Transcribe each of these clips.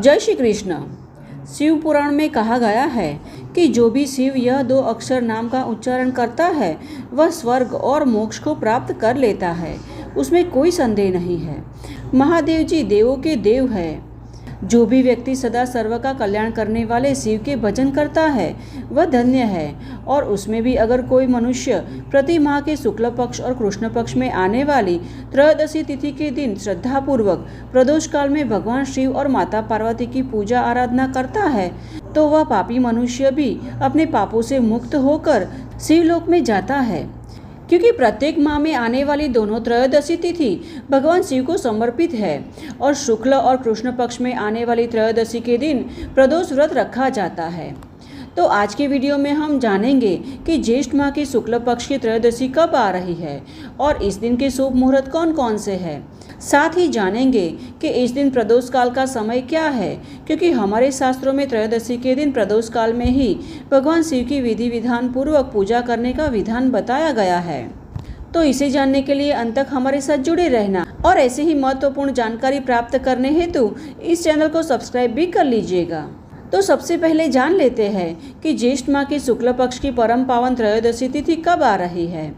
जय श्री कृष्ण। शिव पुराण में कहा गया है कि जो भी शिव यह 2 अक्षर नाम का उच्चारण करता है वह स्वर्ग और मोक्ष को प्राप्त कर लेता है, उसमें कोई संदेह नहीं है। महादेव जी देवों के देव है। जो भी व्यक्ति सदा सर्व का कल्याण करने वाले शिव के भजन करता है वह धन्य है। और उसमें भी अगर कोई मनुष्य प्रति माह के शुक्ल पक्ष और कृष्ण पक्ष में आने वाली त्रयोदशी तिथि के दिन श्रद्धापूर्वक प्रदोष काल में भगवान शिव और माता पार्वती की पूजा आराधना करता है तो वह पापी मनुष्य भी अपने पापों से मुक्त होकर शिवलोक में जाता है, क्योंकि प्रत्येक माह में आने वाली दोनों त्रयोदशी तिथि भगवान शिव को समर्पित है और शुक्ल और कृष्ण पक्ष में आने वाली त्रयोदशी के दिन प्रदोष व्रत रखा जाता है। तो आज के वीडियो में हम जानेंगे कि ज्येष्ठ माह की शुक्ल पक्ष की त्रयोदशी कब आ रही है और इस दिन के शुभ मुहूर्त कौन कौन से हैं। साथ ही जानेंगे कि इस दिन प्रदोष काल का समय क्या है, क्योंकि हमारे शास्त्रों में त्रयोदशी के दिन प्रदोष काल में ही भगवान शिव की विधि विधान पूर्वक पूजा करने का विधान बताया गया है। तो इसे जानने के लिए अंत तक हमारे साथ जुड़े रहना और ऐसे ही महत्वपूर्ण जानकारी प्राप्त करने हेतु इस चैनल को सब्सक्राइब भी कर लीजिएगा। तो सबसे पहले जान लेते हैं कि ज्येष्ठ माह की शुक्ल पक्ष की परम पावन त्रयोदशी तिथि कब आ रही है।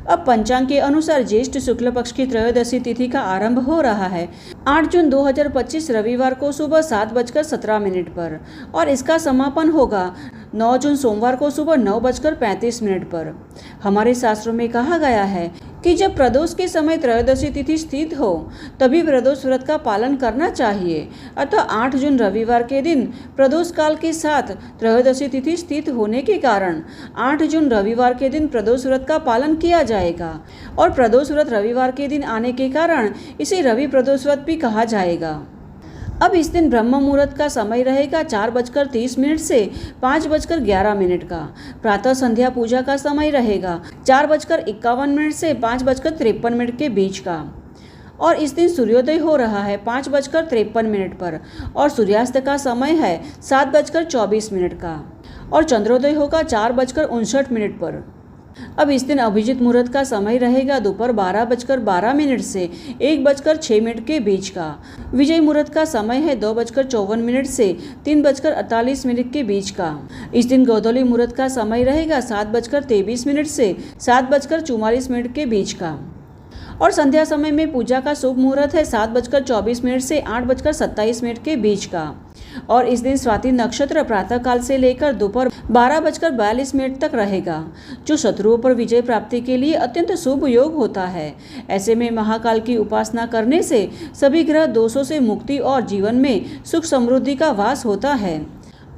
अब पंचांग के अनुसार ज्येष्ठ शुक्ल पक्ष की त्रयोदशी तिथि का आरंभ हो रहा है 8 जून 2025 रविवार को सुबह 7:17 पर और इसका समापन होगा 9 जून सोमवार को सुबह 9:35 पर। हमारे शास्त्रों में कहा गया है कि जब प्रदोष के समय त्रयोदशी तिथि स्थित हो तभी प्रदोष व्रत का पालन करना चाहिए। अतः 8 जून रविवार के दिन प्रदोष काल के साथ त्रयोदशी तिथि स्थित होने के कारण 8 जून रविवार के दिन प्रदोष व्रत का पालन किया जाएगा और प्रदोष व्रत रविवार के दिन आने के कारण इसे रवि प्रदोष व्रत भी कहा जाएगा। अब इस दिन ब्रह्म मुहूर्त का समय रहेगा 4:30 से 5:11 का। प्रातः संध्या पूजा का समय रहेगा 4:51 से 5:53 के बीच का। और इस दिन सूर्योदय हो रहा है 5:53 पर और सूर्यास्त का समय है 7:24 का और चंद्रोदय होगा 4:59 पर। अब इस दिन अभिजीत मुहूर्त का समय रहेगा दोपहर 12:12 से 1:06 के बीच का। विजय मुहूर्त का समय है 2:54 से 3:48 के बीच का। इस दिन गोधूली मुहूर्त का समय रहेगा 7:23 से 7:44 के बीच का। और संध्या समय में पूजा का शुभ मुहूर्त है 7:24 से 8:27 के बीच का। और इस दिन स्वाति नक्षत्र प्रातः काल से लेकर दोपहर 12:42 तक रहेगा, जो शत्रुओं पर विजय प्राप्ति के लिए अत्यंत शुभ योग होता है। ऐसे में महाकाल की उपासना करने से सभी ग्रह दोषों से मुक्ति और जीवन में सुख समृद्धि का वास होता है।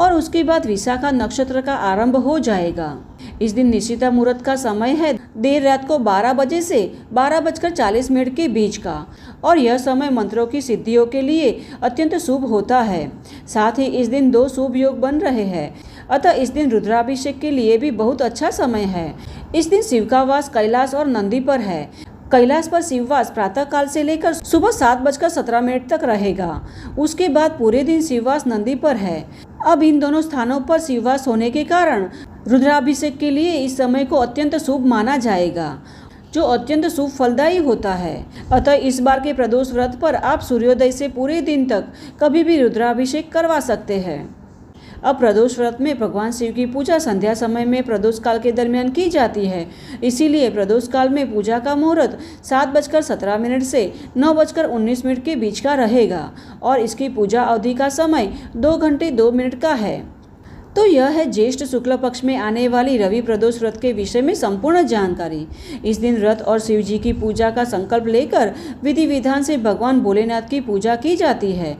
और उसके बाद विशाखा नक्षत्र का आरंभ हो जाएगा। इस दिन निशिता मुहूर्त का समय है देर रात को 12 बजे से 12:40 के बीच का और यह समय मंत्रों की सिद्धियों के लिए अत्यंत शुभ होता है। साथ ही इस दिन 2 शुभ योग बन रहे हैं, अतः इस दिन रुद्राभिषेक के लिए भी बहुत अच्छा समय है। इस दिन शिव का वास कैलाश और नंदी पर है। कैलाश पर शिववास प्रातः काल से लेकर सुबह 7:17 तक रहेगा। उसके बाद पूरे दिन शिववास नंदी पर है। अब इन दोनों स्थानों पर शिववास होने के कारण रुद्राभिषेक के लिए इस समय को अत्यंत शुभ माना जाएगा, जो अत्यंत शुभ फलदायी होता है। अतः इस बार के प्रदोष व्रत पर आप सूर्योदय से पूरे दिन तक कभी भी रुद्राभिषेक करवा सकते हैं। अब प्रदोष व्रत में भगवान शिव की पूजा संध्या समय में प्रदोष काल के दरमियान की जाती है, इसीलिए प्रदोष काल में पूजा का मुहूर्त 7:17 से 9:19 के बीच का रहेगा और इसकी पूजा अवधि का समय 2 घंटे 2 मिनट का है। तो यह है ज्येष्ठ शुक्ल पक्ष में आने वाली रवि प्रदोष व्रत के विषय में संपूर्ण जानकारी। इस दिन व्रत और शिव जी की पूजा का संकल्प लेकर विधि विधान से भगवान भोलेनाथ की पूजा की जाती है,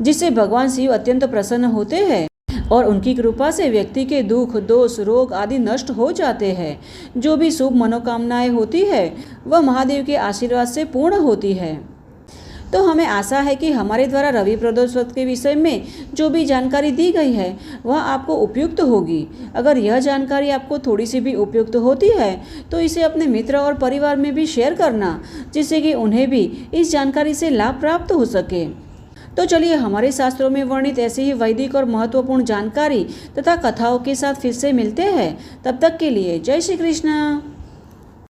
जिससे भगवान शिव अत्यंत प्रसन्न होते हैं और उनकी कृपा से व्यक्ति के दुख दोष रोग आदि नष्ट हो जाते हैं। जो भी शुभ मनोकामनाएं होती है वह महादेव के आशीर्वाद से पूर्ण होती है। तो हमें आशा है कि हमारे द्वारा रवि प्रदोष व्रत के विषय में जो भी जानकारी दी गई है वह आपको उपयुक्त होगी। अगर यह जानकारी आपको थोड़ी सी भी उपयुक्त होती है तो इसे अपने मित्र और परिवार में भी शेयर करना, जिससे कि उन्हें भी इस जानकारी से लाभ प्राप्त हो सके। तो चलिए हमारे शास्त्रों में वर्णित ऐसे ही वैदिक और महत्वपूर्ण जानकारी तथा कथाओं के साथ फिर से मिलते हैं। तब तक के लिए जय श्री कृष्ण।